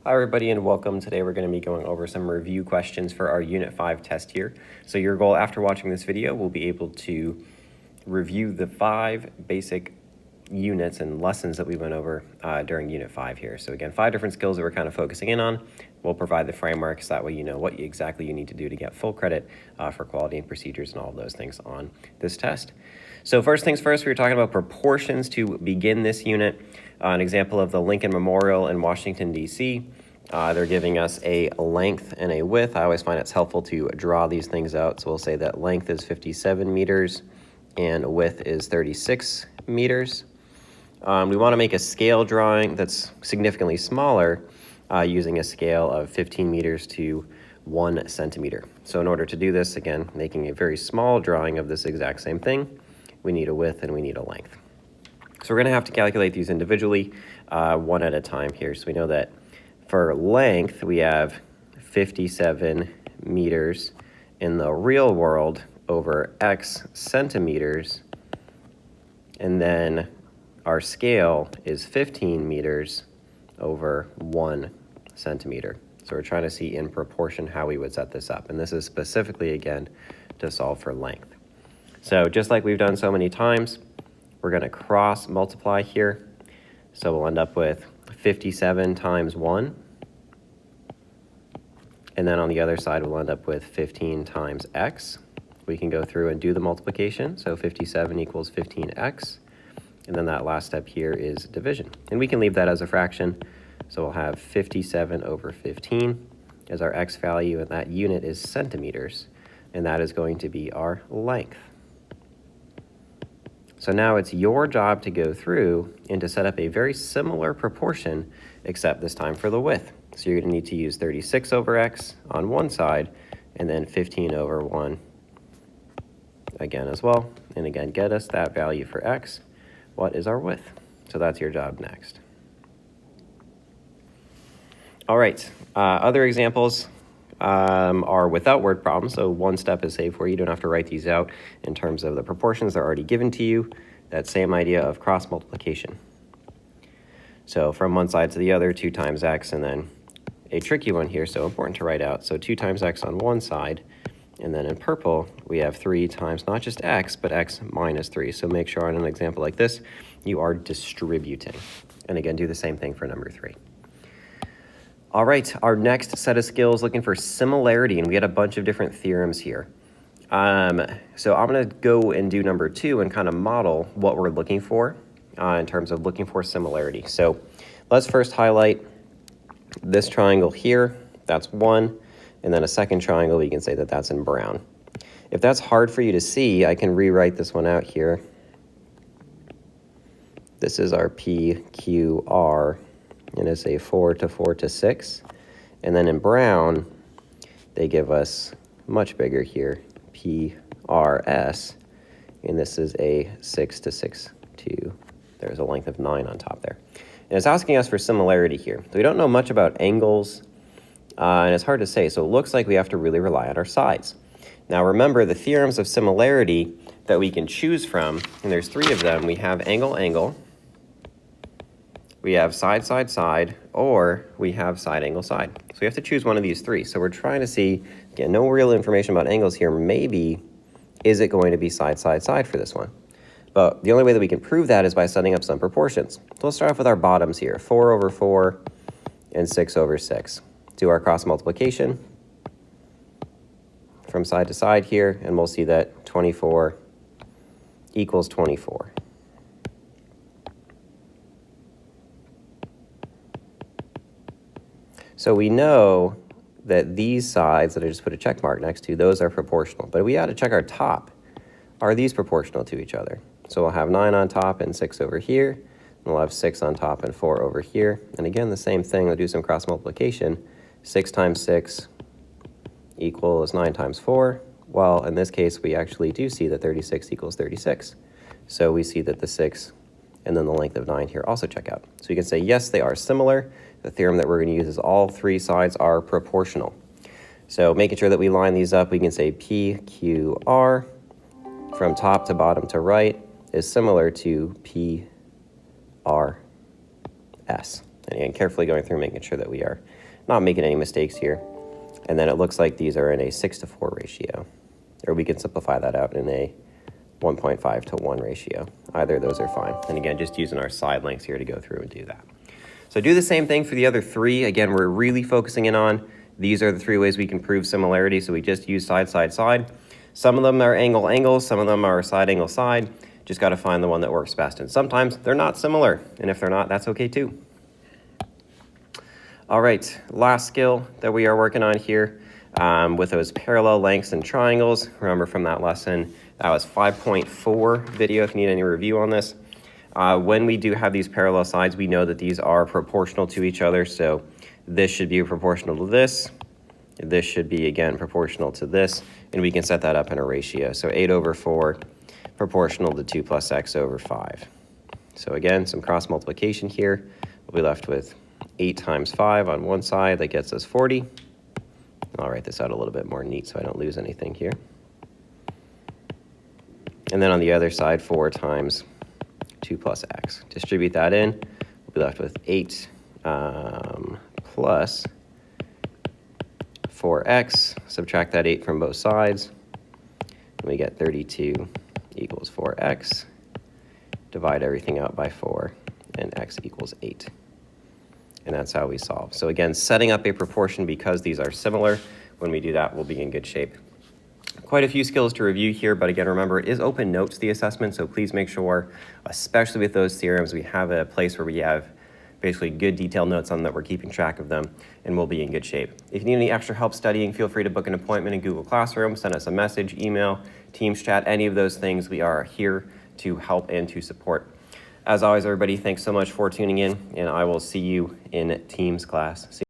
Hi everybody and welcome. Today we're going to be going over some review questions for our Unit 5 test here. So your goal after watching this video will be able to review the 5 basic units and lessons that we went over during Unit 5 here. So again, 5 different skills that we're kind of focusing in on. We'll provide the frameworks, that way you know what exactly you need to do to get full credit for quality and procedures and all of those things on this test. So first things first, we were talking about proportions to begin this unit. An example of the Lincoln Memorial in Washington, D.C. They're giving us a length and a width. I always find it's helpful to draw these things out. So we'll say that length is 57 meters and width is 36 meters. We want to make a scale drawing that's significantly smaller using a scale of 15 meters to 1 centimeter. So in order to do this, again, making a very small drawing of this exact same thing, we need a width and we need a length. So we're going to have to calculate these individually one at a time here. So we know that for length, we have 57 meters in the real world over X centimeters. And then our scale is 15 meters over 1 centimeter. So we're trying to see in proportion how we would set this up. And this is specifically, again, to solve for length. So just like we've done so many times, we're going to cross multiply here. So we'll end up with 57 times 1. And then on the other side, we'll end up with 15 times x. We can go through and do the multiplication. So 57 equals 15x. And then that last step here is division. And we can leave that as a fraction. So we'll have 57 over 15 as our x value, and that unit is centimeters. And that is going to be our length. So now it's your job to go through and to set up a very similar proportion, except this time for the width. So you're going to need to use 36 over x on one side, and then 15 over 1 again as well. And again, get us that value for x. What is our width? So that's your job next. All right, other examples are without word problems, so one step is saved for you. You don't have to write these out in terms of the proportions that are already given to you. That same idea of cross multiplication. So from one side to the other, 2 times x, and then a tricky one here, so important to write out. So 2 times x on one side, and then in purple, we have 3 times not just x, but x minus 3. So make sure on an example like this, you are distributing. And again, do the same thing for number 3. All right, our next set of skills looking for similarity, and we had a bunch of different theorems here. So I'm going to go and do number 2 and kind of model what we're looking for in terms of looking for similarity. So let's first highlight this triangle here. That's 1, and then a second triangle, we can say that that's in brown. If that's hard for you to see, I can rewrite this one out here. This is our PQR. And it's a 4 to 4 to 6. And then in brown, they give us much bigger here, PRS. And this is a 6 to 6 to, there's a length of 9 on top there. And it's asking us for similarity here. So we don't know much about angles, and it's hard to say. So it looks like we have to really rely on our sides. Now remember, the theorems of similarity that we can choose from, and there's 3 of them. We have angle, angle. We have side, side, side, or we have side, angle, side. So we have to choose one of these 3. So we're trying to see, again, no real information about angles here. Maybe, is it going to be side, side, side for this one? But the only way that we can prove that is by setting up some proportions. So let's start off with our bottoms here, 4 over 4 and 6 over 6. Do our cross multiplication from side to side here, and we'll see that 24 equals 24. So we know that these sides that I just put a check mark next to, those are proportional. But we ought to check our top. Are these proportional to each other? So we'll have 9 on top and 6 over here. And we'll have 6 on top and 4 over here. And again, the same thing. We'll do some cross multiplication. 6 times 6 equals 9 times 4. Well, in this case, we actually do see that 36 equals 36. So we see that the 6 and then the length of 9 here also check out. So you can say, yes, they are similar. The theorem that we're going to use is all 3 sides are proportional. So making sure that we line these up, we can say PQR from top to bottom to right is similar to PRS. And again, carefully going through, making sure that we are not making any mistakes here. And then it looks like these are in a 6:4 ratio, or we can simplify that out in a 1.5:1 ratio. Either of those are fine. And again, just using our side lengths here to go through and do that. So do the same thing for the other three. Again, we're really focusing in on these are the three ways we can prove similarity. So we just use side, side, side. Some of them are angle, angle. Some of them are side, angle, side. Just got to find the one that works best. And sometimes they're not similar. And if they're not, that's okay too. All right, last skill that we are working on here with those parallel lengths and triangles. Remember from that lesson, that was 5.4 video if you need any review on this. When we do have these parallel sides, we know that these are proportional to each other. So this should be proportional to this. This should be, again, proportional to this. And we can set that up in a ratio. So 8/4 proportional to 2 plus x over 5. So again, some cross multiplication here. We'll be left with 8 times 5 on one side. That gets us 40. I'll write this out a little bit more neat so I don't lose anything here. And then on the other side, 4 times 2 plus x. Distribute that in. We'll be left with 8 plus 4x. Subtract that 8 from both sides. And we get 32 equals 4x. Divide everything out by 4, and x equals 8. And that's how we solve. So again, setting up a proportion because these are similar. When we do that, we'll be in good shape. Quite a few skills to review here, but again, remember, it is open notes, the assessment, so please make sure, especially with those theorems, we have a place where we have basically good detailed notes on that we're keeping track of them, and we'll be in good shape. If you need any extra help studying, feel free to book an appointment in Google Classroom, send us a message, email, Teams chat, any of those things. We are here to help and to support. As always, everybody, thanks so much for tuning in, and I will see you in Teams class.